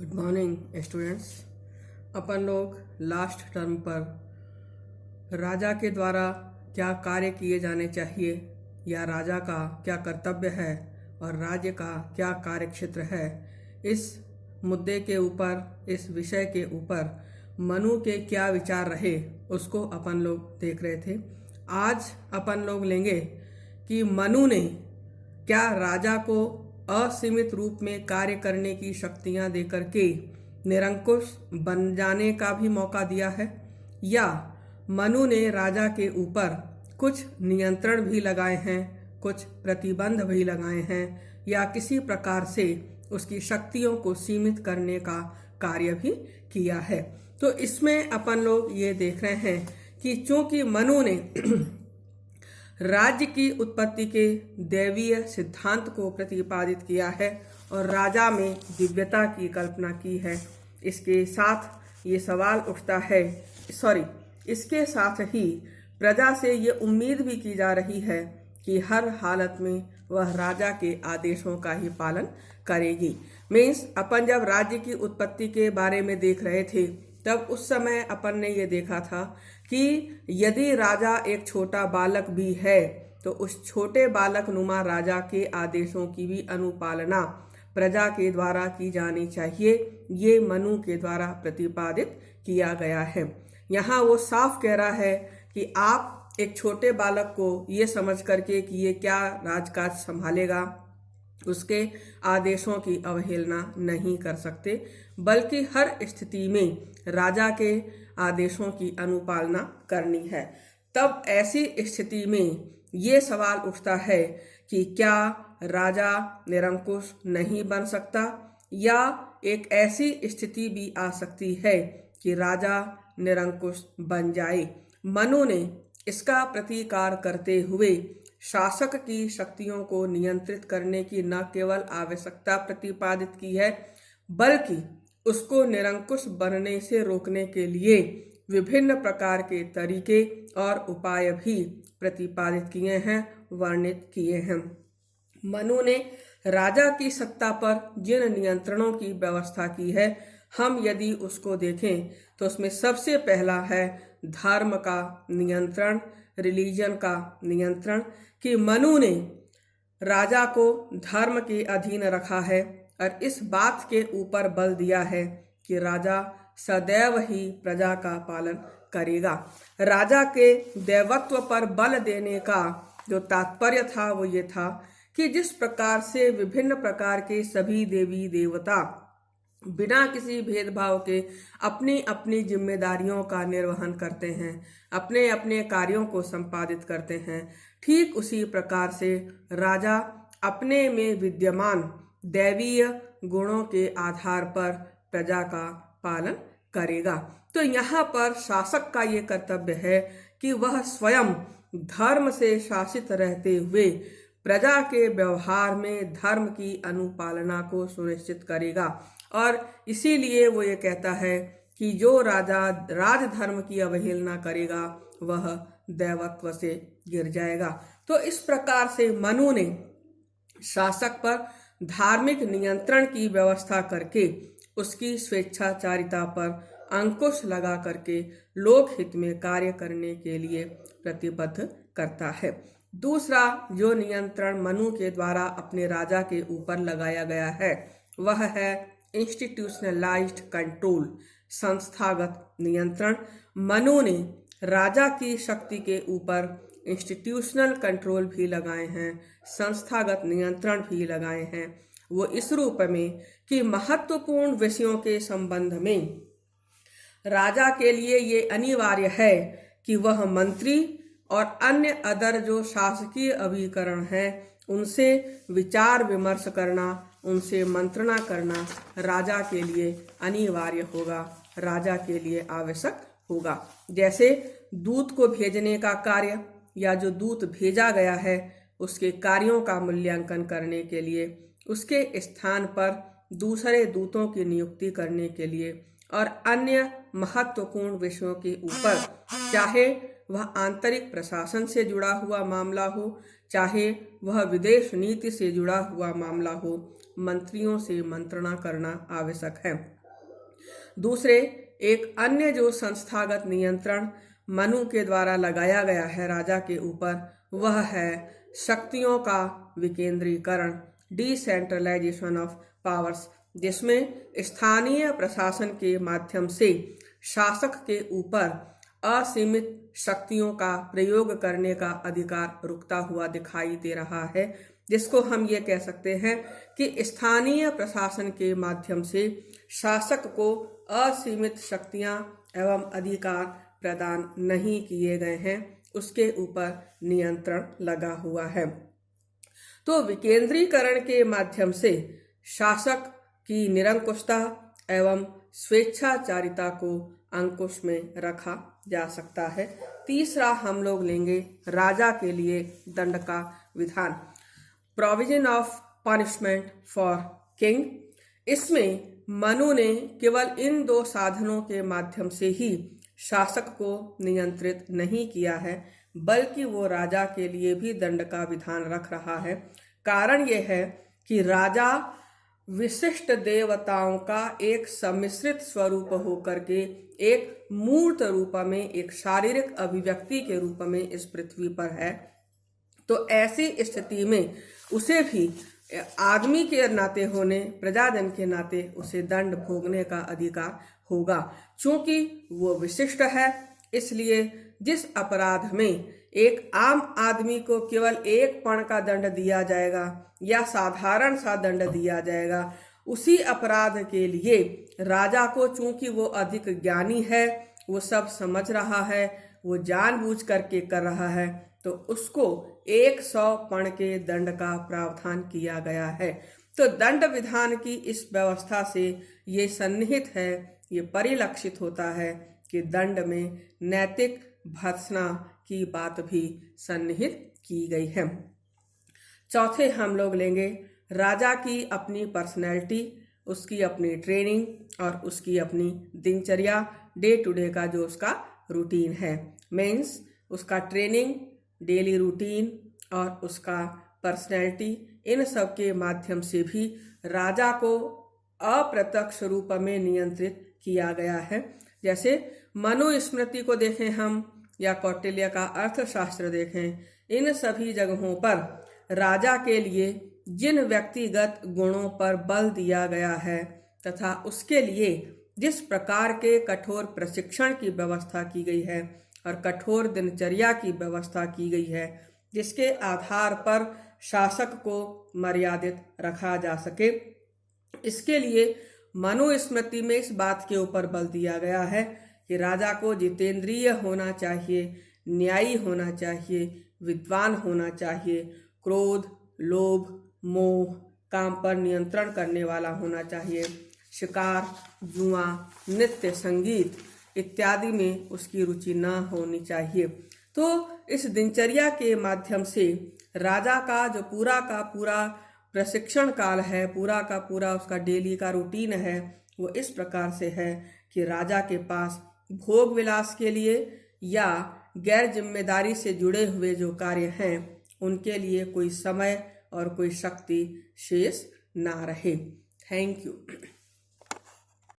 Good morning students. अपन लोग last term पर राजा के द्वारा क्या कार्य किए जाने चाहिए या राजा का क्या कर्तव्य है और राज्य का क्या कार्यक्षेत्र है, इस मुद्दे के ऊपर, इस विषय के ऊपर मनु के क्या विचार रहे उसको अपन लोग देख रहे थे। आज अपन लोग लेंगे कि मनु ने क्या राजा को असीमित रूप में कार्य करने की शक्तियां देकर के निरंकुश बन जाने का भी मौका दिया है, या मनु ने राजा के ऊपर कुछ नियंत्रण भी लगाए हैं, कुछ प्रतिबंध भी लगाए हैं, या किसी प्रकार से उसकी शक्तियों को सीमित करने का कार्य भी किया है। तो इसमें अपन लोग ये देख रहे हैं कि चूंकि मनु ने राज्य की उत्पत्ति के दैवीय सिद्धांत को प्रतिपादित किया है और राजा में दिव्यता की कल्पना की है, इसके साथ ये सवाल उठता है, इसके साथ ही प्रजा से ये उम्मीद भी की जा रही है कि हर हालत में वह राजा के आदेशों का ही पालन करेगी। मीन्स अपन जब राज्य की उत्पत्ति के बारे में देख रहे थे तब उस समय अपन ने ये देखा था कि यदि राजा एक छोटा बालक भी है तो उस छोटे बालक नुमा राजा के आदेशों की भी अनुपालना प्रजा के द्वारा की जानी चाहिए। ये मनु के द्वारा प्रतिपादित किया गया है। यहाँ वो साफ कह रहा है कि आप एक छोटे बालक को ये समझ करके कि ये क्या राजकाज संभालेगा, उसके आदेशों की अवहेलना नहीं कर सकते, बल्कि हर स्थिति में राजा के आदेशों की अनुपालना करनी है। तब ऐसी स्थिति में ये सवाल उठता है कि क्या राजा निरंकुश नहीं बन सकता, या एक ऐसी स्थिति भी आ सकती है कि राजा निरंकुश बन जाए। मनु ने इसका प्रतिकार करते हुए शासक की शक्तियों को नियंत्रित करने की न केवल आवश्यकता प्रतिपादित की है, बल्कि उसको निरंकुश बनने से रोकने के लिए विभिन्न प्रकार के तरीके और उपाय भी प्रतिपादित किए हैं, वर्णित किए हैं। मनु ने राजा की सत्ता पर जिन नियंत्रणों की व्यवस्था की है, हम यदि उसको देखें तो उसमें सबसे पहला है धर्म का नियंत्रण, रिलीजन का नियंत्रण, कि मनु ने राजा को धर्म के अधीन रखा है और इस बात के ऊपर बल दिया है कि राजा सदैव ही प्रजा का पालन करेगा। राजा के दैवत्व पर बल देने का जो तात्पर्य था वो ये था कि जिस प्रकार से विभिन्न प्रकार के सभी देवी देवता बिना किसी भेदभाव के अपनी अपनी जिम्मेदारियों का निर्वहन करते हैं, अपने अपने कार्यों को संपादित करते हैं, ठीक उसी प्रकार से राजा अपने में विद्यमान दैवीय गुणों के आधार पर प्रजा का पालन करेगा। तो यहाँ पर शासक का ये कर्तव्य है कि वह स्वयं धर्म से शासित रहते हुए प्रजा के व्यवहार में धर्म की अनुपालना को सुनिश्चित करेगा। और इसीलिए वो ये कहता है कि जो राजा राजधर्म की अवहेलना करेगा वह दैवत्व से गिर जाएगा। तो इस प्रकार से मनु ने शासक पर धार्मिक नियंत्रण की व्यवस्था करके उसकी स्वेच्छाचारिता पर अंकुश लगा करके लोकहित में कार्य करने के लिए प्रतिबद्ध करता है। दूसरा जो नियंत्रण मनु के द्वारा अपने राजा के ऊपर लगाया गया है वह है इंस्टीट्यूशनलाइज्ड कंट्रोल, संस्थागत नियंत्रण। मनु ने राजा की शक्ति के ऊपर इंस्टीट्यूशनल कंट्रोल भी लगाए हैं, संस्थागत नियंत्रण भी लगाए हैं। वो इस रूप में कि महत्वपूर्ण विषयों के संबंध में राजा के लिए ये अनिवार्य है कि वह मंत्री और अन्य अदर जो शासकीय अभिकरण हैं उनसे विचार विमर्श करना, उनसे मंत्रणा करना राजा के लिए अनिवार्य होगा, राजा के लिए आवश्यक होगा। जैसे दूत को भेजने का कार्य या जो दूत भेजा गया है उसके कार्यों का मूल्यांकन करने के लिए, उसके स्थान पर दूसरे दूतों की नियुक्ति करने के लिए और अन्य महत्वपूर्ण विषयों के ऊपर, चाहे वह आंतरिक प्रशासन से जुड़ा हुआ मामला हो, चाहे वह विदेश नीति से जुड़ा हुआ मामला हो, मंत्रियों से मंत्रणा करना आवश्यक है। दूसरे, एक अन्य जो संस्थागत नियंत्रण मनु के द्वारा लगाया गया है राजा के ऊपर, वह है शक्तियों का विकेंद्रीकरण, डिसेंट्रलाइजेशन ऑफ पावर्स, जिसमें स्थानीय प्रशासन के माध्यम से शासक के ऊपर असीमित शक्तियों का प्रयोग करने का अधिकार रुकता हुआ दिखाई दे रहा है, जिसको हम ये कह सकते हैं कि स्थानीय प्रशासन के माध्यम से शासक को असीमित शक्तियां एवं अधिकार प्रदान नहीं किए गए हैं, उसके ऊपर नियंत्रण लगा हुआ है। तो विकेंद्रीकरण के माध्यम से शासक की निरंकुशता एवं स्वेच्छाचारिता को अंकुश में रखा जा सकता है। तीसरा हम लोग लेंगे राजा के लिए दंड का विधान, provision of punishment for king. इसमें मनु ने केवल इन दो साधनों के माध्यम से ही शासक को नियंत्रित नहीं किया है, बल्कि वो राजा के लिए भी दंड का विधान रख रहा है। कारण यह है कि राजा विशिष्ट देवताओं का एक सम्मिश्रित स्वरूप होकर के एक मूर्त रूप में, एक शारीरिक अभिव्यक्ति के रूप में इस पृथ्वी पर है। तो ऐसी स्थिति में उसे भी आदमी के नाते होने, प्रजाजन के नाते उसे दंड भोगने का अधिकार होगा। चूंकि वो विशिष्ट है, इसलिए जिस अपराध में एक आम आदमी को केवल एक पण का दंड दिया जाएगा या साधारण सा दंड दिया जाएगा, उसी अपराध के लिए राजा को, चूंकि वो अधिक ज्ञानी है, वो सब समझ रहा है, वो जानबूझ करके कर रहा है, तो उसको 100 पण के दंड का प्रावधान किया गया है। तो दंड विधान की इस व्यवस्था से ये सन्निहित है, ये परिलक्षित होता है कि दंड में नैतिक भर्त्सना की बात भी सन्निहित की गई है। चौथे हम लोग लेंगे राजा की अपनी पर्सनैलिटी, उसकी अपनी ट्रेनिंग और उसकी अपनी दिनचर्या, डे टू डे का जो उसका रूटीन है। मीन्स उसका ट्रेनिंग, डेली रूटीन और उसका पर्सनैलिटी, इन सब के माध्यम से भी राजा को अप्रत्यक्ष रूप में नियंत्रित किया गया है। जैसे मनुस्मृति को देखें हम, या कौटिल्य का अर्थशास्त्र देखें, इन सभी जगहों पर राजा के लिए जिन व्यक्तिगत गुणों पर बल दिया गया है तथा उसके लिए जिस प्रकार के कठोर प्रशिक्षण की व्यवस्था की गई है और कठोर दिनचर्या की व्यवस्था की गई है, जिसके आधार पर शासक को मर्यादित रखा जा सके, इसके लिए मनुस्मृति में इस बात के ऊपर बल दिया गया है कि राजा को जितेंद्रिय होना चाहिए, न्यायी होना चाहिए, विद्वान होना चाहिए, क्रोध, लोभ, मोह, काम पर नियंत्रण करने वाला होना चाहिए, शिकार, जुआ, नृत्य, संगीत इत्यादि में उसकी रुचि न होनी चाहिए। तो इस दिनचर्या के माध्यम से राजा का जो पूरा का पूरा प्रशिक्षण काल है, पूरा का पूरा उसका डेली का रूटीन है, वो इस प्रकार से है कि राजा के पास भोग विलास के लिए या गैर जिम्मेदारी से जुड़े हुए जो कार्य हैं, उनके लिए कोई समय और कोई शक्ति शेष ना रहे। Thank you.